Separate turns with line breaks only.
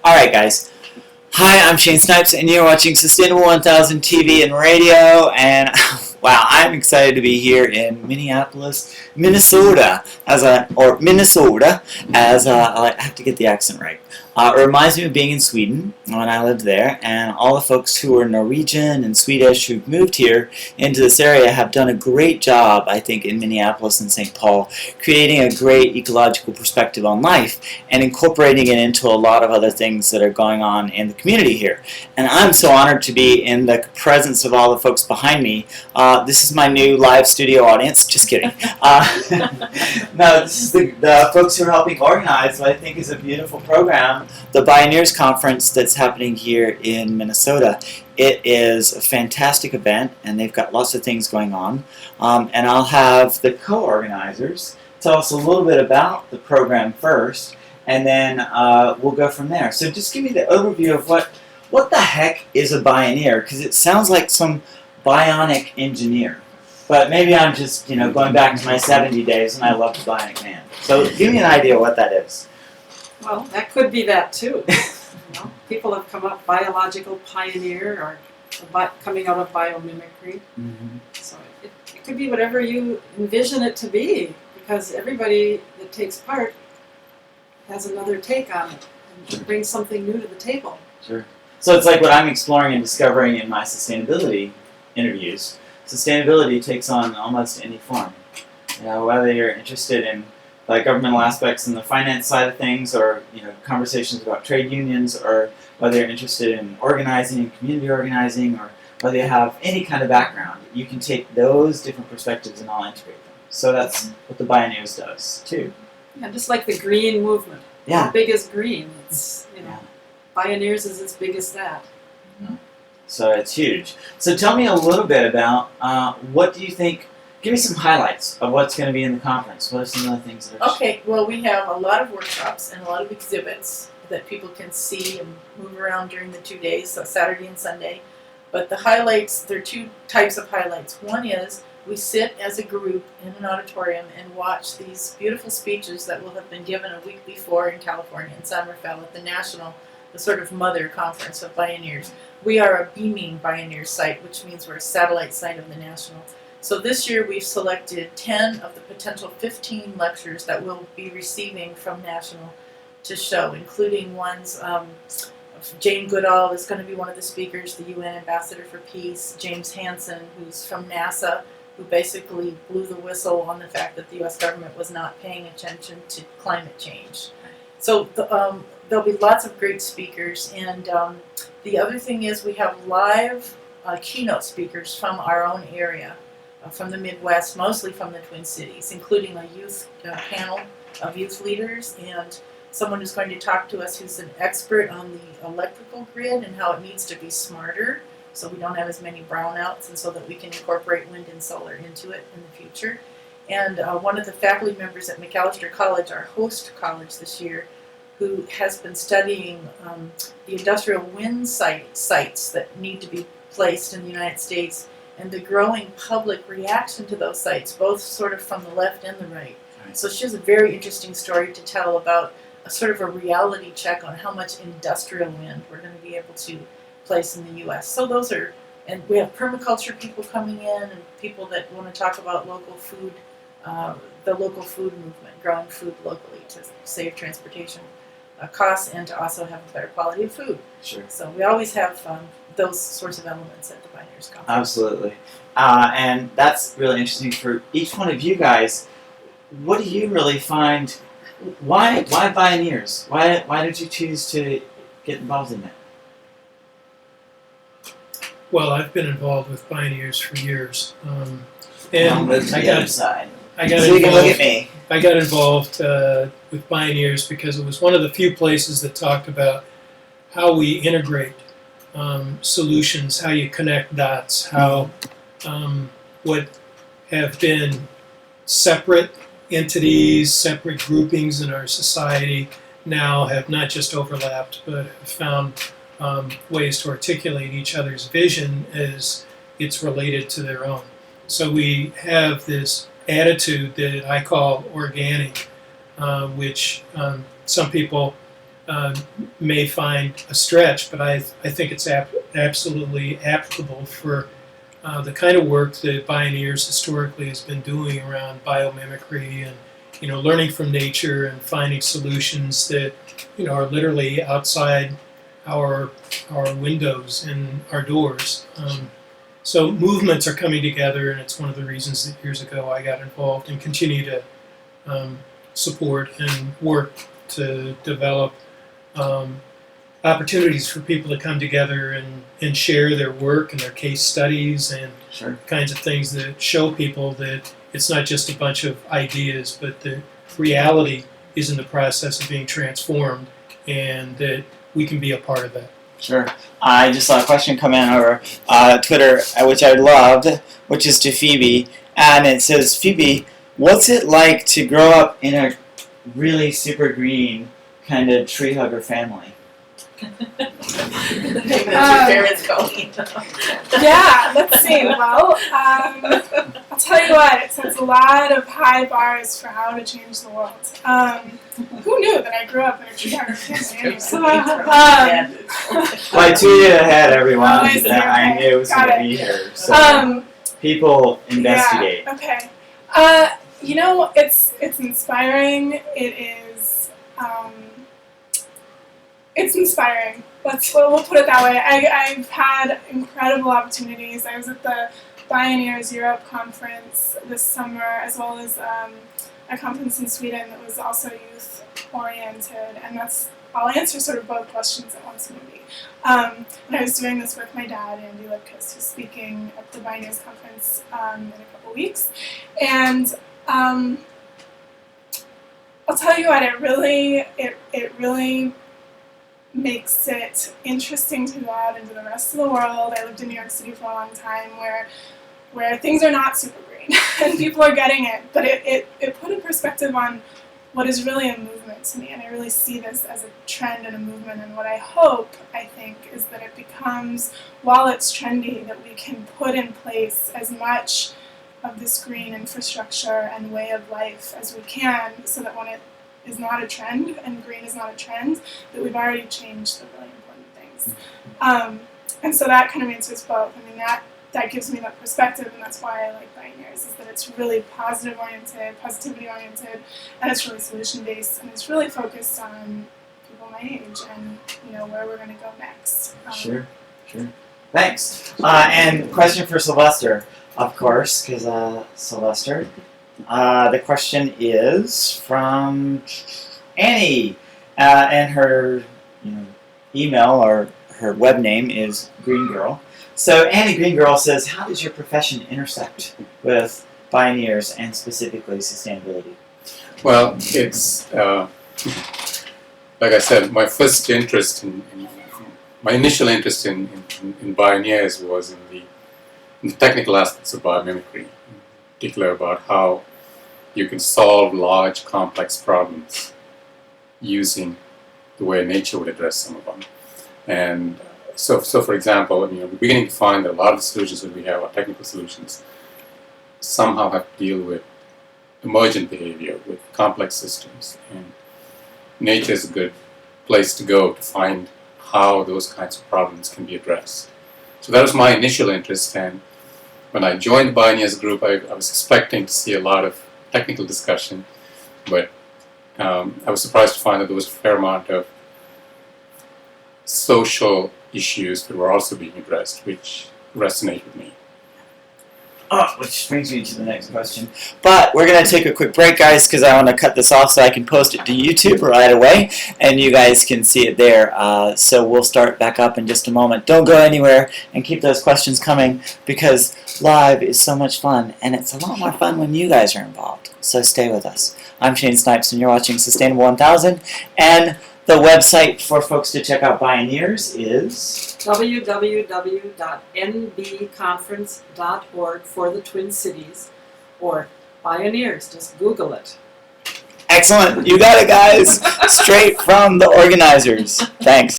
Alright guys, hi, I'm Shane Snipes and you're watching Sustainable 1000 TV and radio, and wow, I'm excited to be here in Minneapolis, Minnesota, Minnesota, I have to get the accent right. It reminds me of being in Sweden when I lived there, and all the folks who are Norwegian and Swedish who've moved here into this area have done a great job, I think, in Minneapolis and St. Paul, creating a great ecological perspective on life and incorporating it into a lot of other things that are going on in the community here. And I'm so honored to be in the presence of all the folks behind me. This is my new live studio audience. Just kidding. No, this is the folks who are helping organize what I think is a beautiful program, the Bioneer Conference that's happening here in Minnesota. It is a fantastic event, and they've got lots of things going on. And I'll have the co-organizers tell us a little bit about the program first, and then we'll go from there. So just give me the overview of what the heck is a Bioneer, because it sounds like some bionic engineer. But maybe I'm just, going back to my 70 days and I love the Bionic Man. So give me an idea what that is.
Well, that could be that too. People have come up biological pioneer or coming out of biomimicry.
Mm-hmm.
So it could be whatever you envision it to be, because everybody that takes part has another take on it and brings something new to the table.
Sure. So it's like what I'm exploring and discovering in my sustainability interviews. Sustainability takes on almost any form. Whether you're interested in governmental aspects in the finance side of things, or conversations about trade unions, or whether you're interested in organizing, community organizing, or whether you have any kind of background, you can take those different perspectives and all integrate them. So that's what the Bioneers does too.
Yeah, just like the green movement.
Yeah.
How big is green? It's Bioneers is as big as that.
So it's huge. So tell me a little bit about what do you think. Give me some highlights of what's going to be in the conference. What are some of the things that are...
Okay, well, we have a lot of workshops and a lot of exhibits that people can see and move around during the 2 days, so Saturday and Sunday. But the highlights, there are two types of highlights. One is we sit as a group in an auditorium and watch these beautiful speeches that will have been given a week before in California, in San Rafael, at the sort of mother conference of Bioneers. We are a beaming Bioneer site, which means we're a satellite site of the National. So this year we've selected 10 of the potential 15 lectures that we'll be receiving from National to show, including ones, Jane Goodall is going to be one of the speakers, the UN Ambassador for Peace, James Hansen, who's from NASA, who basically blew the whistle on the fact that the U.S. government was not paying attention to climate change. So there'll be lots of great speakers, and the other thing is we have live keynote speakers from our own area. From the Midwest, mostly from the Twin Cities, including a youth panel of youth leaders and someone who's going to talk to us who's an expert on the electrical grid and how it needs to be smarter so we don't have as many brownouts, and so that we can incorporate wind and solar into it in the future. And one of the faculty members at McAllister College, our host college this year, who has been studying the industrial wind sites that need to be placed in the United States, and the growing public reaction to those sites, both sort of from the left and the right. So she has a very interesting story to tell about a sort of a reality check on how much industrial wind we're going to be able to place in the U.S. So those are, and we have permaculture people coming in, and people that want to talk about local food, the local food movement, growing food locally to save transportation costs and to also have a better quality of food.
Sure.
So we always have those sorts of elements at the Bioneers Conference.
Absolutely. And that's really interesting for each one of you guys. What do you really find, why Bioneers? Why did you choose to get involved in it?
Well, I've been involved with Bioneers for years.
And move to the other side.
I got
so you can look at me.
I got involved with Bioneers because it was one of the few places that talked about how we integrate solutions, how you connect dots, how what have been separate entities, separate groupings in our society now have not just overlapped, but have found ways to articulate each other's vision as it's related to their own. So we have this attitude that I call organic, which some people may find a stretch, but I think it's absolutely applicable for the kind of work that Bioneers historically has been doing around biomimicry and learning from nature and finding solutions that are literally outside our windows and our doors. So movements are coming together, and it's one of the reasons that years ago I got involved and continue to support and work to develop opportunities for people to come together and share their work and their case studies and kinds of things that show people that it's not just a bunch of ideas, but the reality is in the process of being transformed, and that we can be a part of that.
Sure. I just saw a question come in over Twitter, which I loved, which is to Phoebe, and it says, Phoebe, what's it like to grow up in a really super green kind of tree hugger family?
Maybe that's your parents going.
Yeah, let's see. Well, I'll tell you what, it sets a lot of high bars for how to change the world. Who knew that I grew up in a tree hugger family?
I tweeted ahead, everyone,
Oh, I see,
that I
okay.
knew it was
Got
going to
it.
be here. So people investigate.
Yeah, okay. It's inspiring. It is. It's inspiring. We'll put it that way. I've had incredible opportunities. I was at the Bioneers Europe Conference this summer, as well as a conference in Sweden that was also youth oriented, and I'll answer sort of both questions at once, maybe. And I was doing this with my dad, Andy Lipkiss, who's speaking at the Bioneers Conference in a couple weeks, and I'll tell you what, it really makes it interesting to go out into the rest of the world. I lived in New York City for a long time where things are not super green and people are getting it, but it put a perspective on what is really a movement to me, and I really see this as a trend and a movement, and what I think, is that it becomes, while it's trendy, that we can put in place as much of this green infrastructure and way of life as we can, so that when it is not a trend, and green is not a trend, that we've already changed the really important things. And so that kind of answers both. I mean, that gives me that perspective, and that's why I like Bioneers, is that it's really positivity oriented, and it's really solution based, and it's really focused on people my age and where we're going to go next.
Sure. Thanks. And question for Sylvester, of course, because Sylvester. The question is from Annie, and her email or her web name is Green Girl. So Annie Green Girl says, how does your profession intersect with Bioneers and specifically sustainability?
Well, it's like I said, my first interest my initial interest in Bioneers was in the technical aspects of biomimicry, in particular about how you can solve large, complex problems using the way nature would address some of them. And so for example, we're beginning to find that a lot of the solutions that we have are technical solutions, somehow have to deal with emergent behavior, with complex systems. And nature is a good place to go to find how those kinds of problems can be addressed. So that was my initial interest, and when I joined the Bioneers group, I was expecting to see a lot of technical discussion, but I was surprised to find that there was a fair amount of social issues that were also being addressed, which resonate with me.
Which brings me to the next question. But we're going to take a quick break, guys, because I want to cut this off so I can post it to YouTube right away, and you guys can see it there. So we'll start back up in just a moment. Don't go anywhere, and keep those questions coming, because live is so much fun, and it's a lot more fun when you guys are involved. So stay with us. I'm Shane Snipes, and you're watching Sustainable 1000, and the website for folks to check out Bioneers is
www.nbconference.org for the Twin Cities, or Bioneers. Just Google it.
excellent. You got it, guys. Straight from the organizers. Thanks.